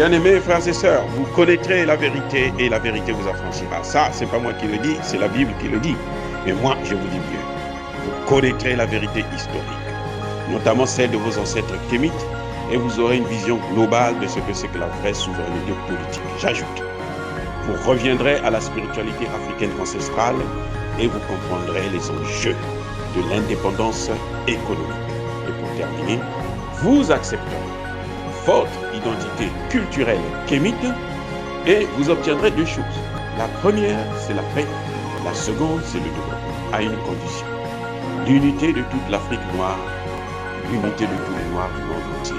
Bien-aimés frères et sœurs, vous connaîtrez la vérité et la vérité vous affranchira. Ça, c'est pas moi qui le dis, c'est la Bible qui le dit. Mais moi, je vous dis mieux. Vous connaîtrez la vérité historique, notamment celle de vos ancêtres kémites, et vous aurez une vision globale de ce que c'est que la vraie souveraineté politique. J'ajoute, vous reviendrez à la spiritualité africaine ancestrale et vous comprendrez les enjeux de l'indépendance économique. Et pour terminer, vous accepterez votre identité culturelle kémite et vous obtiendrez deux choses. La première, c'est la paix. La seconde, c'est le développement, à une condition. L'unité de toute l'Afrique noire, l'unité de tous les Noirs du monde entier.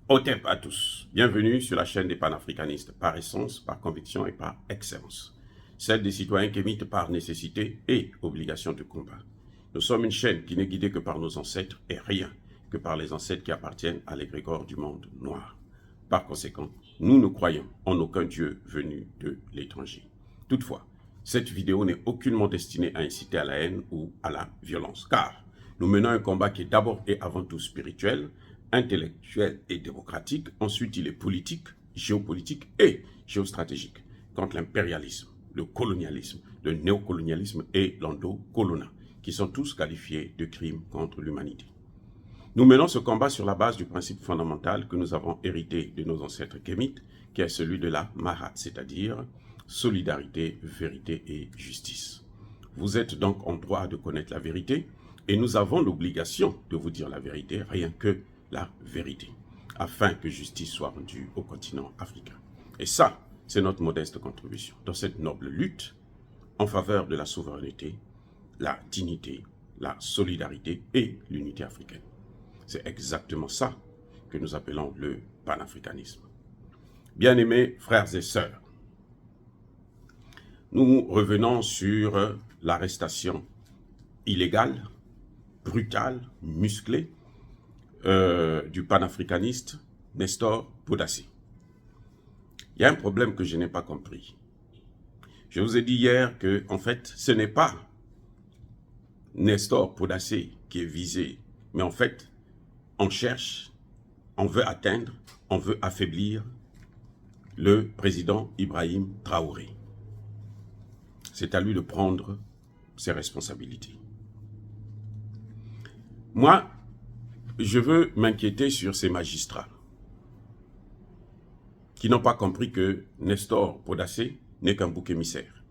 Otep à tous. Bienvenue sur la chaîne des panafricanistes, par essence, par conviction et par excellence. Celle des citoyens kémites par nécessité et obligation de combat. Nous sommes une chaîne qui n'est guidée que par nos ancêtres et rien que par les ancêtres qui appartiennent à l'égrégore du monde noir. Par conséquent, nous ne croyons en aucun Dieu venu de l'étranger. Toutefois, cette vidéo n'est aucunement destinée à inciter à la haine ou à la violence, car nous menons un combat qui est d'abord et avant tout spirituel, intellectuel et démocratique. Ensuite, il est politique, géopolitique et géostratégique contre l'impérialisme, le colonialisme, le néocolonialisme et l'endocolonat, qui sont tous qualifiés de crimes contre l'humanité. Nous menons ce combat sur la base du principe fondamental que nous avons hérité de nos ancêtres kémites, qui est celui de la Mahat, c'est-à-dire solidarité, vérité et justice. Vous êtes donc en droit de connaître la vérité et nous avons l'obligation de vous dire la vérité, rien que la vérité, afin que justice soit rendue au continent africain. Et ça, c'est notre modeste contribution dans cette noble lutte en faveur de la souveraineté, la dignité, la solidarité et l'unité africaine. C'est exactement ça que nous appelons le panafricanisme. Bien-aimés frères et sœurs, nous revenons sur l'arrestation illégale, brutale, musclée du panafricaniste Nestor Podassi. Il y a un problème que je n'ai pas compris. Je vous ai dit hier que, en fait, ce n'est pas Nestor Podassi qui est visé, mais en fait, on cherche, on veut atteindre, on veut affaiblir le président Ibrahim Traoré. C'est à lui de prendre ses responsabilités. Moi, je veux m'inquiéter sur ces magistrats qui n'ont pas compris que Nestor Podassi n'est qu'un bouc émissaire.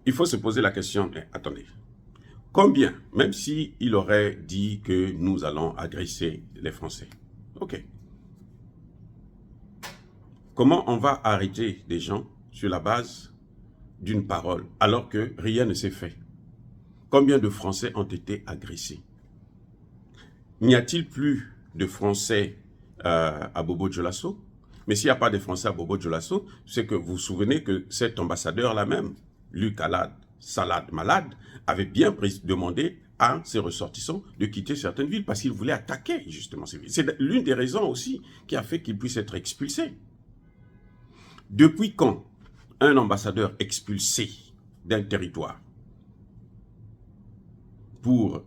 Il faut se poser la question, attendez, combien, même s'il aurait dit que nous allons agresser les Français, ok. Comment on va arrêter des gens sur la base d'une parole alors que rien ne s'est fait? Combien de Français ont été agressés? N'y a-t-il plus de Français à Bobo-Dioulasso? Mais s'il n'y a pas de Français à Bobo-Dioulasso, c'est que vous vous souvenez que cet ambassadeur-là même, Luc Salade Malade, avait bien demandé à ses ressortissants de quitter certaines villes parce qu'il voulait attaquer justement ces villes. C'est l'une des raisons aussi qui a fait qu'il puisse être expulsé. Depuis quand un ambassadeur expulsé d'un territoire pour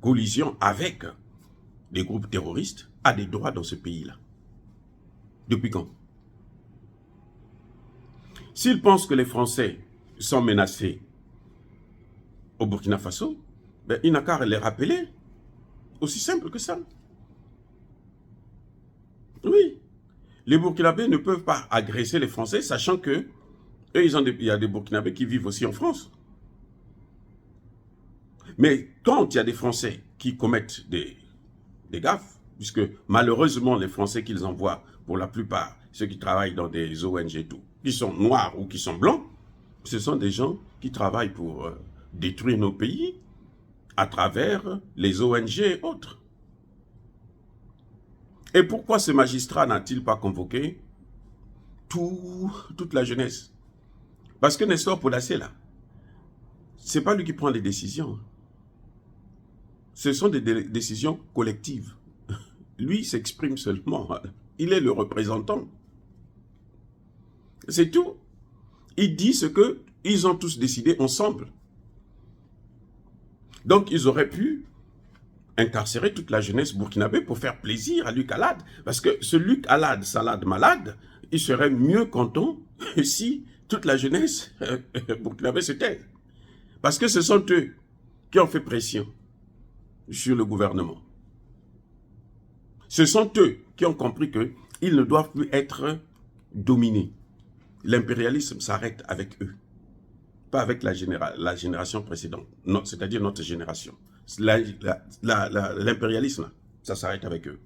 collision avec des groupes terroristes a des droits dans ce pays-là? Depuis quand? S'ils pensent que les Français sont menacés au Burkina Faso, ben, il n'a qu'à les rappeler. Aussi simple que ça. Oui. Les Burkinabés ne peuvent pas agresser les Français, sachant que eux, il y a des Burkinabés qui vivent aussi en France. Mais quand il y a des Français qui commettent des gaffes, puisque malheureusement les Français qu'ils envoient, pour la plupart, ceux qui travaillent dans des ONG et tout, qui sont noirs ou qui sont blancs, ce sont des gens qui travaillent pour détruire nos pays à travers les ONG et autres. Et pourquoi ce magistrat n'a-t-il pas convoqué toute la jeunesse? Parce que Nestor Podassi, là, ce n'est pas lui qui prend les décisions. Ce sont des décisions collectives. Lui s'exprime seulement. Il est le représentant. C'est tout. Il dit ce qu'ils ont tous décidé ensemble. Donc, ils auraient pu incarcérer toute la jeunesse burkinabé pour faire plaisir à Luc Alade. Parce que ce Luc Alade, salade malade, il serait mieux content si toute la jeunesse burkinabé se taise. Parce que ce sont eux qui ont fait pression sur le gouvernement. Ce sont eux qui ont compris qu'ils ne doivent plus être dominés. L'impérialisme s'arrête avec eux, pas avec la génération précédente, c'est-à-dire notre génération. L'impérialisme, ça s'arrête avec eux.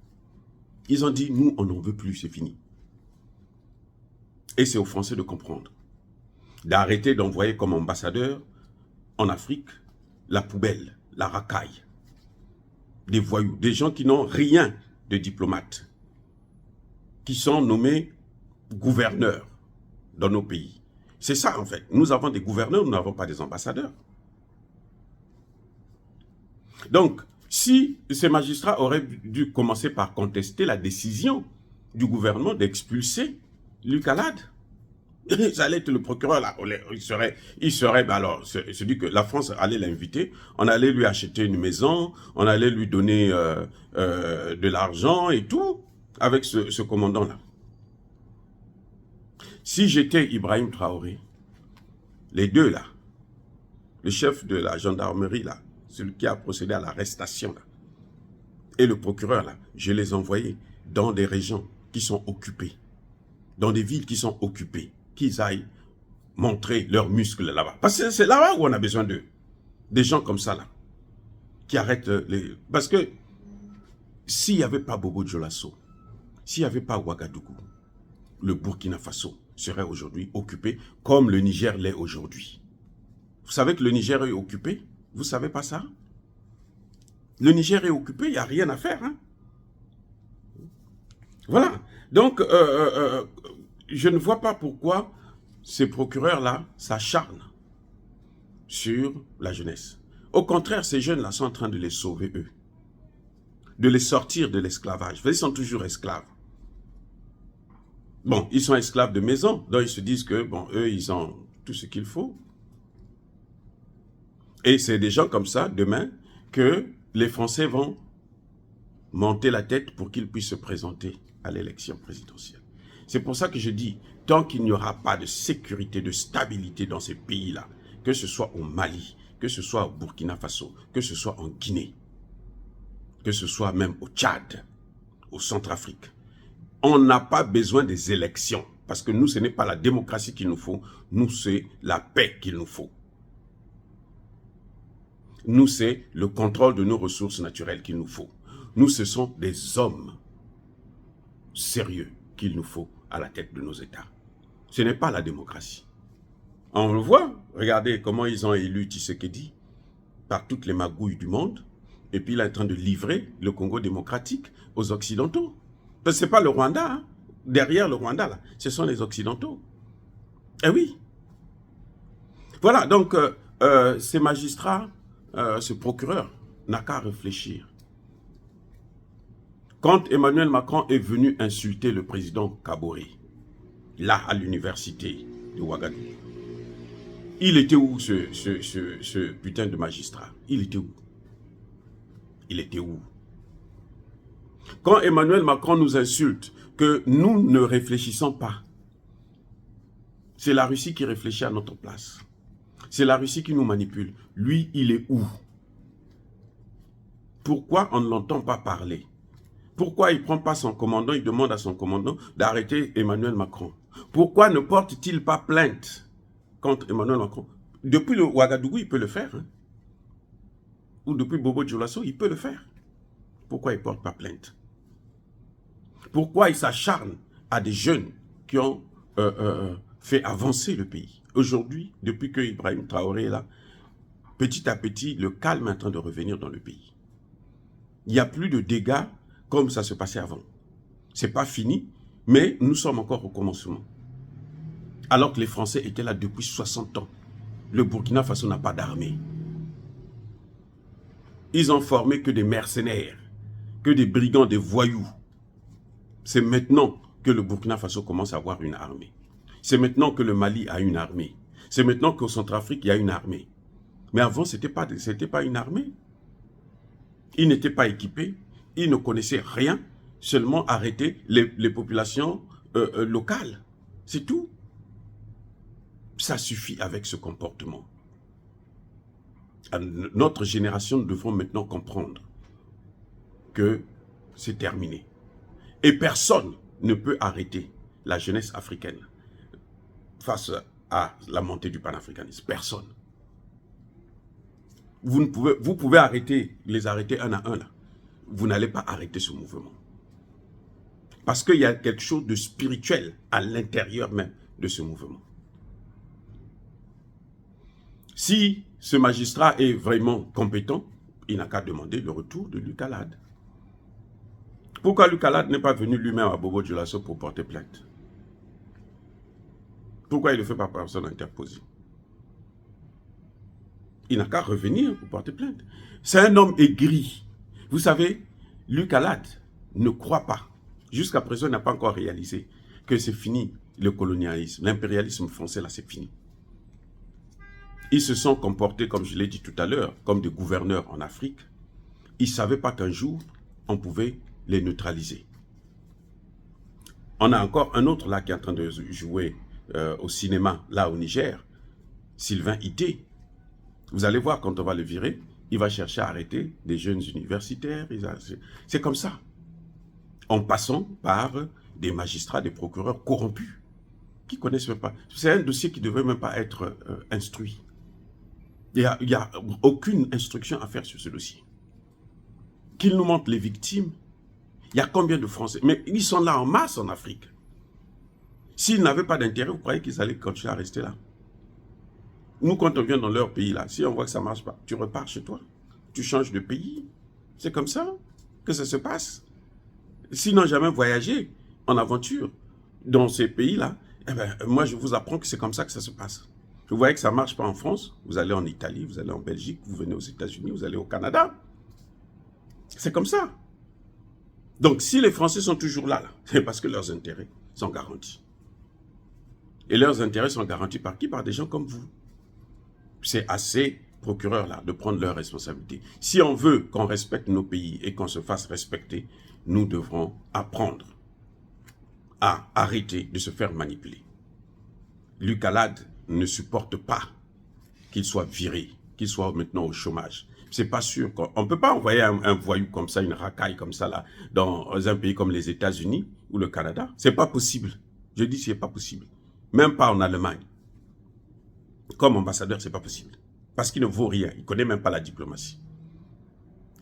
Ils ont dit, nous, on n'en veut plus, c'est fini. Et c'est aux Français de comprendre. D'arrêter d'envoyer comme ambassadeur en Afrique la poubelle, la racaille, des voyous, des gens qui n'ont rien de diplomates, qui sont nommés gouverneurs dans nos pays. C'est ça en fait. Nous avons des gouverneurs, nous n'avons pas des ambassadeurs. Donc, si ces magistrats auraient dû commencer par contester la décision du gouvernement d'expulser Luc Alade, ça allait être le procureur là, il serait alors, c'est dit que la France allait l'inviter, on allait lui acheter une maison, on allait lui donner de l'argent et tout, avec ce commandant là. Si j'étais Ibrahim Traoré, les deux là, le chef de la gendarmerie là, celui qui a procédé à l'arrestation là, et le procureur là, je les envoyais dans des régions qui sont occupées, dans des villes qui sont occupées, qu'ils aillent montrer leurs muscles là-bas. Parce que c'est là-bas où on a besoin d'eux. Des gens comme ça là, qui arrêtent les... Parce que s'il n'y avait pas Bobo Dioulasso, s'il n'y avait pas Ouagadougou, le Burkina Faso serait aujourd'hui occupé comme le Niger l'est aujourd'hui. Vous savez que le Niger est occupé? Vous ne savez pas ça? Le Niger est occupé, il n'y a rien à faire. Hein? Voilà. Donc, je ne vois pas pourquoi ces procureurs-là s'acharnent sur la jeunesse. Au contraire, ces jeunes-là sont en train de les sauver, eux. De les sortir de l'esclavage. Ils sont toujours esclaves. Bon, ils sont esclaves de maison, donc ils se disent que, bon, eux, ils ont tout ce qu'il faut. Et c'est des gens comme ça, demain, que les Français vont monter la tête pour qu'ils puissent se présenter à l'élection présidentielle. C'est pour ça que je dis, tant qu'il n'y aura pas de sécurité, de stabilité dans ces pays-là, que ce soit au Mali, que ce soit au Burkina Faso, que ce soit en Guinée, que ce soit même au Tchad, au Centrafrique, on n'a pas besoin des élections. Parce que nous, ce n'est pas la démocratie qu'il nous faut. Nous, c'est la paix qu'il nous faut. Nous, c'est le contrôle de nos ressources naturelles qu'il nous faut. Nous, ce sont des hommes sérieux qu'il nous faut à la tête de nos États. Ce n'est pas la démocratie. On le voit. Regardez comment ils ont élu Tshisekedi par toutes les magouilles du monde. Et puis, il est en train de livrer le Congo démocratique aux Occidentaux. Parce que ce n'est pas le Rwanda. Hein. Derrière le Rwanda, là, ce sont les Occidentaux. Eh oui. Voilà, donc, ces magistrats, ce procureur, n'a qu'à réfléchir. Quand Emmanuel Macron est venu insulter le président Kaboré, là, à l'université de Ouagadougou, il était où ce putain de magistrat? Il était où? Il était où? Quand Emmanuel Macron nous insulte que nous ne réfléchissons pas, c'est la Russie qui réfléchit à notre place. C'est la Russie qui nous manipule. Lui, il est où? Pourquoi on ne l'entend pas parler? Pourquoi il ne prend pas son commandant, il demande à son commandant d'arrêter Emmanuel Macron? Pourquoi ne porte-t-il pas plainte contre Emmanuel Macron? Depuis le Ouagadougou, il peut le faire. Hein? Ou depuis Bobo Dioulasso, il peut le faire. Pourquoi il ne porte pas plainte? Pourquoi il s'acharne à des jeunes qui ont fait avancer le pays? Aujourd'hui, depuis que Ibrahim Traoré est là, petit à petit, le calme est en train de revenir dans le pays. Il n'y a plus de dégâts comme ça se passait avant. Ce n'est pas fini, mais nous sommes encore au commencement. Alors que les Français étaient là depuis 60 ans. Le Burkina Faso n'a pas d'armée. Ils ont formé que des mercenaires, que des brigands, des voyous. C'est maintenant que le Burkina Faso commence à avoir une armée. C'est maintenant que le Mali a une armée. C'est maintenant qu'au Centrafrique, il y a une armée. Mais avant, ce n'était pas une armée. Ils n'étaient pas équipés, ils ne connaissaient rien, seulement arrêter les populations locales. C'est tout. Ça suffit avec ce comportement. Notre génération, nous devons maintenant comprendre que c'est terminé. Et personne ne peut arrêter la jeunesse africaine face à la montée du panafricanisme. Personne. Vous pouvez les arrêter un à un là. Vous n'allez pas arrêter ce mouvement. Parce qu'il y a quelque chose de spirituel à l'intérieur même de ce mouvement. Si ce magistrat est vraiment compétent, il n'a qu'à demander le retour de Luc Alade. Pourquoi Luc Alade n'est pas venu lui-même à Bobo Dioulasso pour porter plainte? Pourquoi il ne fait pas personne interposée? Il n'a qu'à revenir pour porter plainte. C'est un homme aigri. Vous savez, Luc Alade ne croit pas, jusqu'à présent il n'a pas encore réalisé que c'est fini le colonialisme, l'impérialisme français là c'est fini. Ils se sont comportés, comme je l'ai dit tout à l'heure, comme des gouverneurs en Afrique. Ils ne savaient pas qu'un jour, on pouvait les neutraliser. On a encore un autre là qui est en train de jouer au cinéma, là au Niger, Sylvain Ité. Vous allez voir, quand on va le virer, il va chercher à arrêter des jeunes universitaires. C'est comme ça. En passant par des magistrats, des procureurs corrompus, qui ne connaissent même pas. C'est un dossier qui ne devait même pas être instruit. Il n'y a aucune instruction à faire sur ce dossier. Qu'ils nous montrent les victimes. Il y a combien de Français? Mais ils sont là en masse en Afrique. S'ils n'avaient pas d'intérêt, vous croyez qu'ils allaient continuer à rester là? Nous, quand on vient dans leur pays, là, si on voit que ça ne marche pas, tu repars chez toi. Tu changes de pays. C'est comme ça que ça se passe. S'ils n'ont jamais voyagé en aventure dans ces pays-là, eh ben, moi, je vous apprends que c'est comme ça que ça se passe. Vous voyez que ça ne marche pas en France, vous allez en Italie, vous allez en Belgique, vous venez aux États-Unis, vous allez au Canada. C'est comme ça. Donc, si les Français sont toujours là, c'est parce que leurs intérêts sont garantis. Et leurs intérêts sont garantis par qui? Par des gens comme vous. C'est à ces procureurs-là de prendre leurs responsabilités. Si on veut qu'on respecte nos pays et qu'on se fasse respecter, nous devrons apprendre à arrêter de se faire manipuler. Luc Alade ne supporte pas qu'il soit viré, qu'il soit maintenant au chômage. C'est pas sûr qu'on ne peut pas envoyer un voyou comme ça, une racaille comme ça, là, dans un pays comme les États-Unis ou le Canada. C'est pas possible. Je dis c'est pas possible. Même pas en Allemagne. Comme ambassadeur, c'est pas possible. Parce qu'il ne vaut rien. Il ne connaît même pas la diplomatie.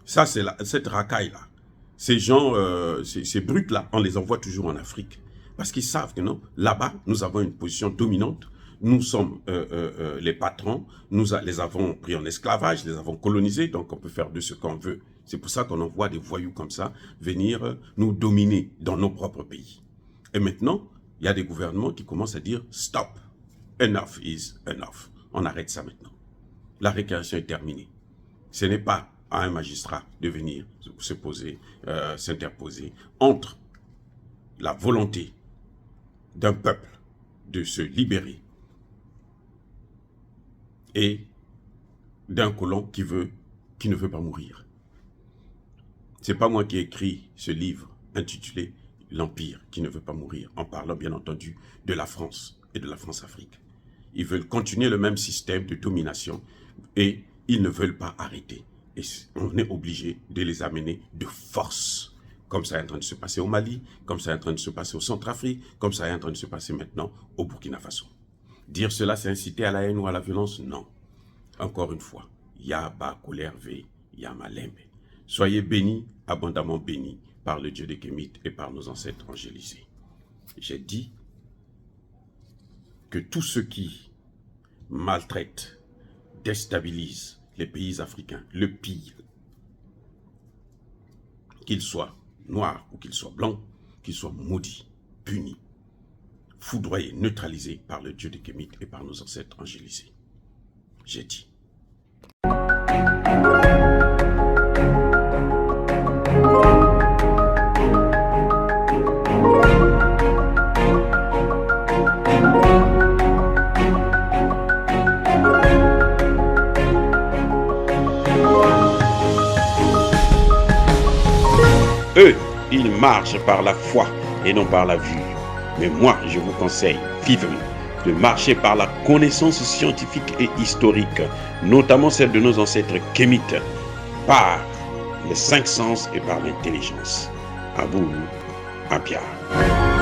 Ça, c'est cette racaille-là. Ces gens, ces brutes-là, on les envoie toujours en Afrique. Parce qu'ils savent que non, là-bas, nous avons une position dominante. Nous sommes les patrons, nous les avons pris en esclavage, les avons colonisés, donc on peut faire de ce qu'on veut. C'est pour ça qu'on envoie des voyous comme ça venir nous dominer dans nos propres pays. Et maintenant, il y a des gouvernements qui commencent à dire « stop, enough is enough ». On arrête ça maintenant. La récréation est terminée. Ce n'est pas à un magistrat de venir se poser, s'interposer entre la volonté d'un peuple de se libérer et d'un colon qui ne veut pas mourir. C'est pas moi qui ai écrit ce livre intitulé « L'Empire qui ne veut pas mourir », en parlant bien entendu de la France et de la France-Afrique. Ils veulent continuer le même système de domination et ils ne veulent pas arrêter. Et on est obligé de les amener de force, comme ça est en train de se passer au Mali, comme ça est en train de se passer au Centrafrique, comme ça est en train de se passer maintenant au Burkina Faso. Dire cela, c'est inciter à la haine ou à la violence? Non. Encore une fois, Yaba Kolerve, Yamalembe. Soyez bénis, abondamment bénis, par le Dieu des Kémites et par nos ancêtres angélisés. J'ai dit que tous ceux qui maltraitent, déstabilisent les pays africains, le pillent, qu'ils soient noirs ou qu'ils soient blancs, qu'ils soient maudits, punis, foudroyés, neutralisés par le Dieu des Kémites et par nos ancêtres angélisés. J'ai dit. Eux, ils marchent par la foi et non par la vue. Mais moi, je vous conseille vivement de marcher par la connaissance scientifique et historique, notamment celle de nos ancêtres kémites, par les cinq sens et par l'intelligence. À vous, à Pierre.